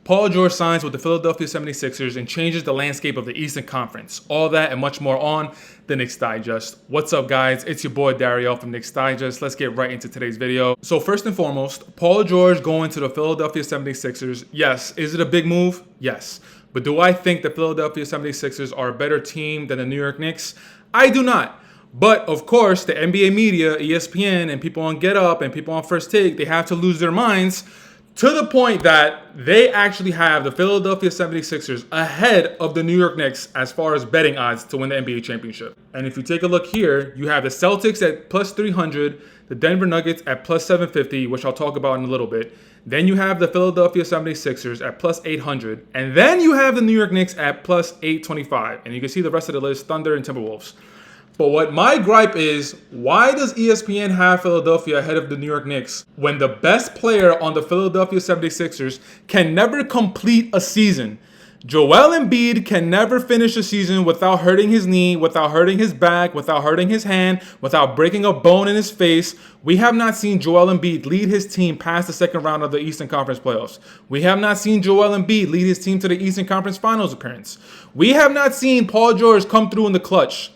Paul George signs with the Philadelphia 76ers and changes the landscape of the Eastern Conference. All that and much more on the Knicks Digest. What's up, guys? It's your boy Dariel from Knicks Digest. Let's get right into today's video. So first and foremost, Paul George going to the Philadelphia 76ers. Yes. Is it a big move? Yes. But do I think the Philadelphia 76ers are a better team than the New York Knicks? I do not. But of course, the NBA media, ESPN, and people on Get Up and people on First Take, they have to lose their minds to the point that they actually have the Philadelphia 76ers ahead of the New York Knicks as far as betting odds to win the NBA championship. And if you take a look here, you have the Celtics at plus 300, the Denver Nuggets at plus 750, which I'll talk about in a little bit. Then you have the Philadelphia 76ers at plus 800. And then you have the New York Knicks at plus 825. And you can see the rest of the list, Thunder and Timberwolves. But what my gripe is, why does ESPN have Philadelphia ahead of the New York Knicks when the best player on the Philadelphia 76ers can never complete a season? Joel Embiid can never finish a season without hurting his knee, without hurting his back, without hurting his hand, without breaking a bone in his face. We have not seen Joel Embiid lead his team past the second round of the Eastern Conference playoffs. We have not seen Joel Embiid lead his team to the Eastern Conference Finals appearance. We have not seen Paul George come through in the clutch.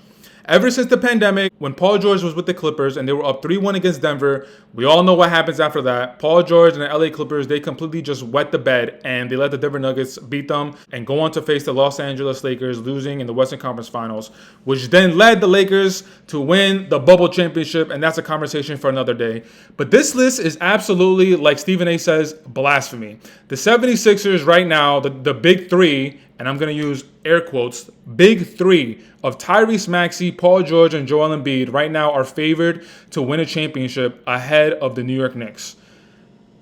Ever since the pandemic, when Paul George was with the Clippers and they were up 3-1 against Denver, we all know what happens after that. Paul George and the LA Clippers, they completely just wet the bed and they let the Denver Nuggets beat them and go on to face the Los Angeles Lakers, losing in the Western Conference Finals, which then led the Lakers to win the bubble championship, and that's a conversation for another day. But this list is absolutely, like Stephen A says, blasphemy. The 76ers right now, the big three, and I'm going to use air quotes, big three of Tyrese Maxey, Paul George, and Joel Embiid right now are favored to win a championship ahead of the New York Knicks.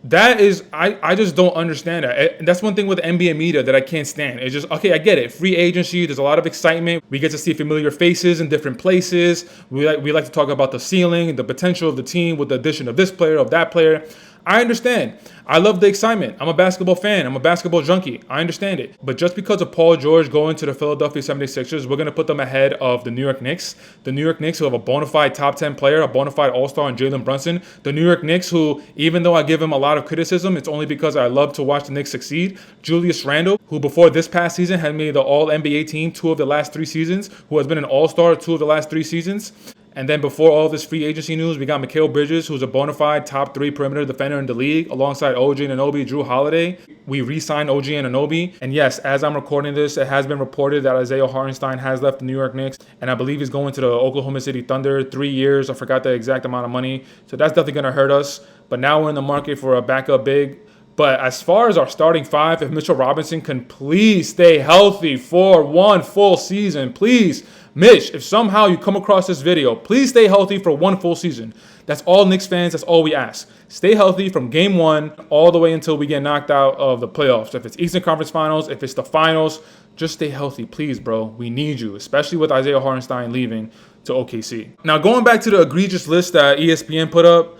That is, I just don't understand that. That's one thing with the NBA media that I can't stand. It's just, okay, I get it. Free agency, there's a lot of excitement. We get to see familiar faces in different places. We like to talk about the ceiling, the potential of the team with the addition of this player, of that player. I understand. I love the excitement. I'm a basketball fan. I'm a basketball junkie. I understand it. But just because of Paul George going to the Philadelphia 76ers, we're going to put them ahead of the New York Knicks. The New York Knicks who have a bona fide top 10 player, a bona fide all-star in Jalen Brunson. The New York Knicks who, even though I give him a lot of criticism, it's only because I love to watch the Knicks succeed. Julius Randle, who before this past season had made the All-NBA team 2 of the last 3 seasons, who has been an all-star 2 of the last 3 seasons. And then before all this free agency news, we got Mikal Bridges, who's a bona fide top 3 perimeter defender in the league, alongside OG Anunoby, Drew Holiday. We re-signed OG Anunoby. And yes, as I'm recording this, it has been reported that Isaiah Hartenstein has left the New York Knicks. And I believe he's going to the Oklahoma City Thunder, 3 years. I forgot the exact amount of money. So that's definitely going to hurt us. But now we're in the market for a backup big. But as far as our starting five, if Mitchell Robinson can please stay healthy for 1 full season, please, Mitch, if somehow you come across this video, please stay healthy for 1 full season. That's all Knicks fans, that's all we ask. Stay healthy from game 1 all the way until we get knocked out of the playoffs. If it's Eastern Conference Finals, if it's the finals, just stay healthy, please, bro. We need you, especially with Isaiah Hartenstein leaving to OKC. Now, going back to the egregious list that ESPN put up,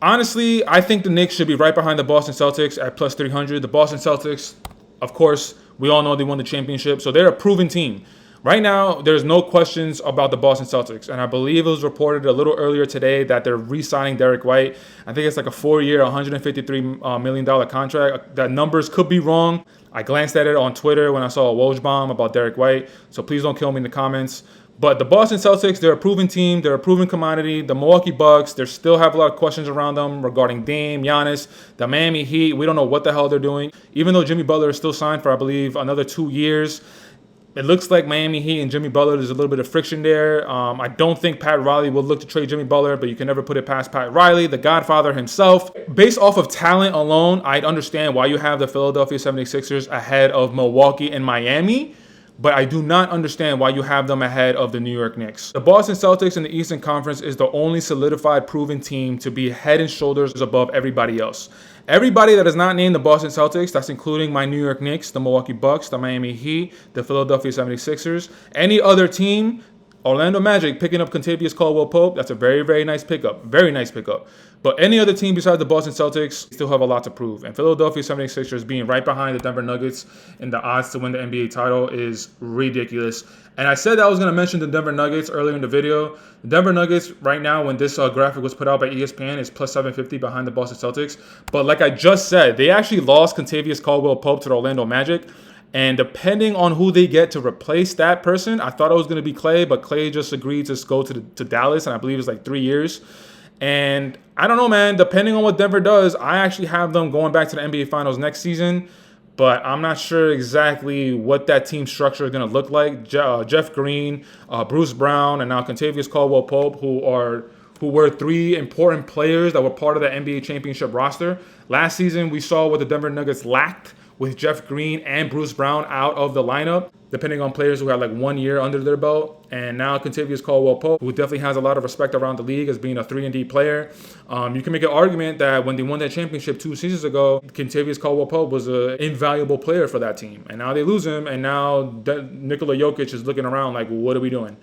honestly, I think the Knicks should be right behind the Boston Celtics at plus 300. The Boston Celtics, of course, we all know they won the championship, so they're a proven team. Right now, there's no questions about the Boston Celtics, and I believe it was reported a little earlier today that they're re-signing Derek White. I think it's like a 4-year, $153 million contract. That numbers could be wrong. I glanced at it on Twitter when I saw a Woj bomb about Derek White, so please don't kill me in the comments. But the Boston Celtics, they're a proven team. They're a proven commodity. The Milwaukee Bucks, they still have a lot of questions around them regarding Dame, Giannis. The Miami Heat, we don't know what the hell they're doing. Even though Jimmy Butler is still signed for, I believe, another 2 years, it looks like Miami Heat and Jimmy Butler, there's a little bit of friction there. I don't think Pat Riley will look to trade Jimmy Butler, but you can never put it past Pat Riley, the Godfather himself. Based off of talent alone, I'd understand why you have the Philadelphia 76ers ahead of Milwaukee and Miami, but I do not understand why you have them ahead of the New York Knicks. The Boston Celtics in the Eastern Conference is the only solidified proven team to be head and shoulders above everybody else. Everybody that is not named the Boston Celtics, that's including my New York Knicks, the Milwaukee Bucks, the Miami Heat, the Philadelphia 76ers, any other team Orlando Magic picking up Kentavious Caldwell-Pope. That's a very, very nice pickup. Very nice pickup. But any other team besides the Boston Celtics still have a lot to prove. And Philadelphia 76ers being right behind the Denver Nuggets in the odds to win the NBA title is ridiculous. And I said that I was going to mention the Denver Nuggets earlier in the video. The Denver Nuggets right now, when this graphic was put out by ESPN, is plus 750 behind the Boston Celtics. But like I just said, they actually lost Kentavious Caldwell-Pope to the Orlando Magic. And depending on who they get to replace that person, I thought it was going to be Klay, but Klay just agreed to go to Dallas, and I believe it's like 3 years. And I don't know, man. Depending on what Denver does, I actually have them going back to the NBA Finals next season. But I'm not sure exactly what that team structure is going to look like. Jeff Green, Bruce Brown, and now Kentavious Caldwell-Pope, who were three important players that were part of the NBA championship roster. Last season, we saw what the Denver Nuggets lacked with Jeff Green and Bruce Brown out of the lineup, depending on players who had like 1 year under their belt. And now Kentavious Caldwell-Pope, who definitely has a lot of respect around the league as being a 3-and-D player. You can make an argument that when they won that championship 2 seasons ago, Kentavious Caldwell-Pope was an invaluable player for that team. And now they lose him, and now Nikola Jokic is looking around like, what are we doing?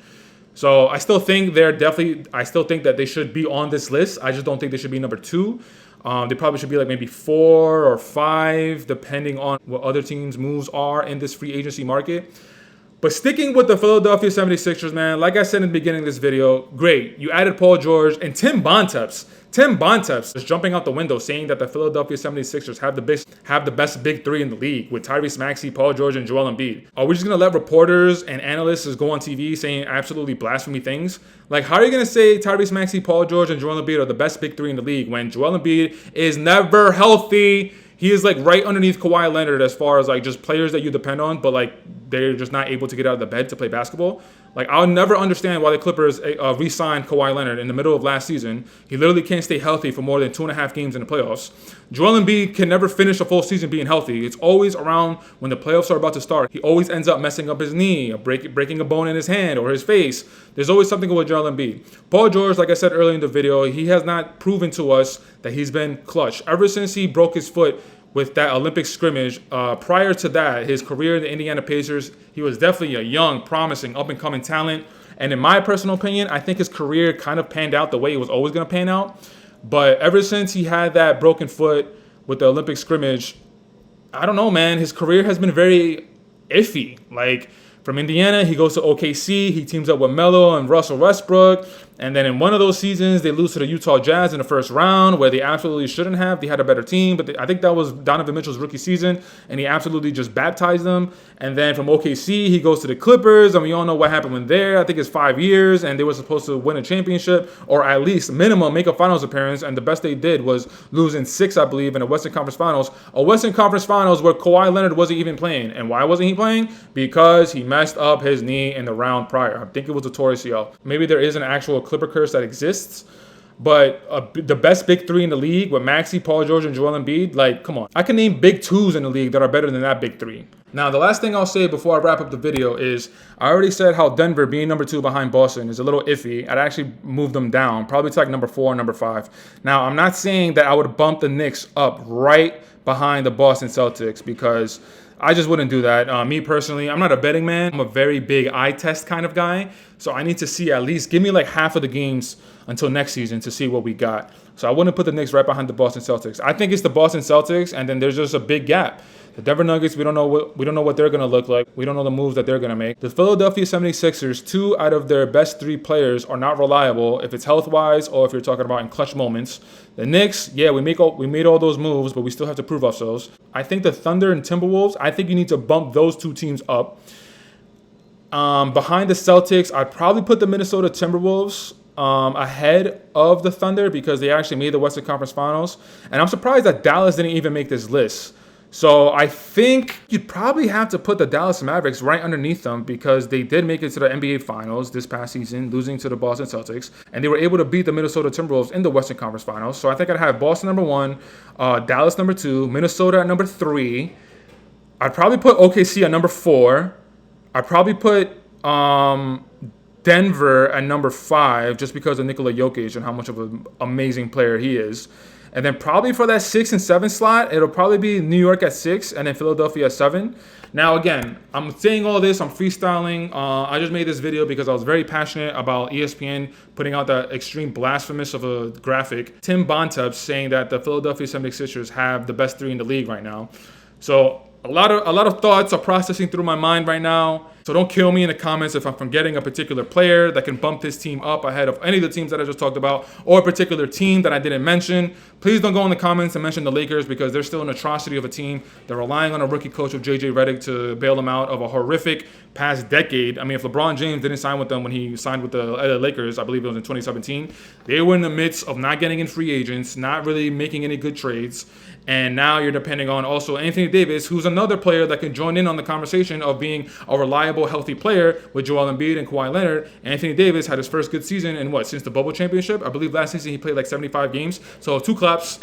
So I still think that they should be on this list. I just don't think they should be number 2. They probably should be like maybe 4 or 5, depending on what other teams' moves are in this free agency market. But sticking with the Philadelphia 76ers, man, like I said in the beginning of this video, great. You added Paul George and Tim Bontemps. Tim Bontemps is jumping out the window saying that the Philadelphia 76ers have the best big 3 in the league with Tyrese Maxey, Paul George, and Joel Embiid. Are we just going to let reporters and analysts just go on TV saying absolutely blasphemy things? Like, how are you going to say Tyrese Maxey, Paul George, and Joel Embiid are the best big 3 in the league when Joel Embiid is never healthy? He is like right underneath Kawhi Leonard as far as like just players that you depend on, but like they're just not able to get out of the bed to play basketball. Like, I'll never understand why the Clippers re-signed Kawhi Leonard in the middle of last season. He literally can't stay healthy for more than 2.5 games in the playoffs. Joel Embiid can never finish a full season being healthy. It's always around when the playoffs are about to start. He always ends up messing up his knee, breaking a bone in his hand or his face. There's always something with Joel Embiid. Paul George, like I said earlier in the video, he has not proven to us that he's been clutch. Ever since he broke his foot with that Olympic scrimmage. Prior to that, his career in the Indiana Pacers, he was definitely a young, promising, up-and-coming talent. And in my personal opinion, I think his career kind of panned out the way it was always going to pan out. But ever since he had that broken foot with the Olympic scrimmage, I don't know, man. His career has been very iffy. Like, from Indiana, he goes to OKC. He teams up with Melo and Russell Westbrook. And then in one of those seasons, they lose to the Utah Jazz in the first round, where they absolutely shouldn't have. They had a better team, but I think that was Donovan Mitchell's rookie season, and he absolutely just baptized them. And then from OKC, he goes to the Clippers, and we all know what happened when there. I think it's 5 years, and they were supposed to win a championship, or at least minimum make a finals appearance, and the best they did was losing 6, I believe, in the Western Conference Finals. A Western Conference Finals where Kawhi Leonard wasn't even playing. And why wasn't he playing? Because he messed up his knee in the round prior. I think it was a torn ACL. Maybe there is an actual Clipper curse that exists, but the best big 3 in the league with Maxey, Paul George, and Joel Embiid, like, come on. I can name big 2s in the league that are better than that big 3. Now, the last thing I'll say before I wrap up the video is I already said how Denver being number 2 behind Boston is a little iffy. I'd actually move them down, probably to like number 4 or number 5. Now, I'm not saying that I would bump the Knicks up right behind the Boston Celtics because I just wouldn't do that. Me personally, I'm not a betting man. I'm a very big eye test kind of guy. So I need to see at least, give me like half of the games until next season to see what we got. So I wouldn't put the Knicks right behind the Boston Celtics. I think it's the Boston Celtics, and then there's just a big gap. The Denver Nuggets, we don't know what they're going to look like. We don't know the moves that they're going to make. The Philadelphia 76ers, 2 out of their best 3 players are not reliable if it's health-wise or if you're talking about in clutch moments. The Knicks, yeah, we made all those moves, but we still have to prove ourselves. I think the Thunder and Timberwolves, I think you need to bump those 2 teams up. Behind the Celtics, I'd probably put the Minnesota Timberwolves ahead of the Thunder because they actually made the Western Conference Finals. And I'm surprised that Dallas didn't even make this list. So I think you'd probably have to put the Dallas Mavericks right underneath them because they did make it to the NBA Finals this past season, losing to the Boston Celtics. And they were able to beat the Minnesota Timberwolves in the Western Conference Finals. So I think I'd have Boston number 1, Dallas number 2, Minnesota at number 3. I'd probably put OKC at number 4. I'd probably put Denver at number 5 just because of Nikola Jokic and how much of an amazing player he is. And then probably for that 6 and 7 slot, it'll probably be New York at 6 and then Philadelphia at 7. Now, again, I'm saying all this, I'm freestyling. I just made this video because I was very passionate about ESPN putting out that extreme blasphemous of a graphic. Tim Bontemps saying that the Philadelphia 76ers have the best 3 in the league right now. So a lot of thoughts are processing through my mind right now. So don't kill me in the comments if I'm forgetting a particular player that can bump this team up ahead of any of the teams that I just talked about, or a particular team that I didn't mention. Please don't go in the comments and mention the Lakers because they're still an atrocity of a team. They're relying on a rookie coach of JJ Redick to bail them out of a horrific past decade. I mean, if LeBron James didn't sign with them when he signed with the LA Lakers, I believe it was in 2017, they were in the midst of not getting in free agents, not really making any good trades. And now you're depending on also Anthony Davis, who's another player that can join in on the conversation of being a reliable, healthy player with Joel Embiid and Kawhi Leonard. Anthony Davis had his first good season in since the bubble championship? I believe last season he played like 75 games. So 2 claps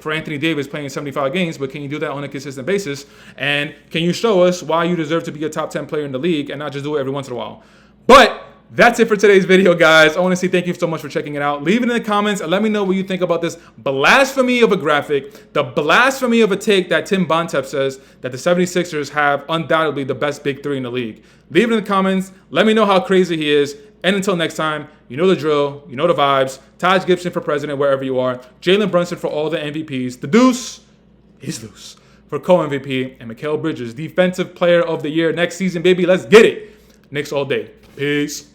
for Anthony Davis playing 75 games, but can you do that on a consistent basis? And can you show us why you deserve to be a top 10 player in the league and not just do it every once in a while? But that's it for today's video, guys. I want to say thank you so much for checking it out. Leave it in the comments and let me know what you think about this blasphemy of a graphic, the blasphemy of a take that Tim Bontemps says that the 76ers have undoubtedly the best big 3 in the league. Leave it in the comments. Let me know how crazy he is. And until next time, you know the drill, you know the vibes. Taj Gibson for president wherever you are. Jalen Brunson for all the MVPs. The Deuce is loose for co-MVP. And Mikal Bridges, Defensive Player of the Year next season, baby. Let's get it. Knicks all day. Peace.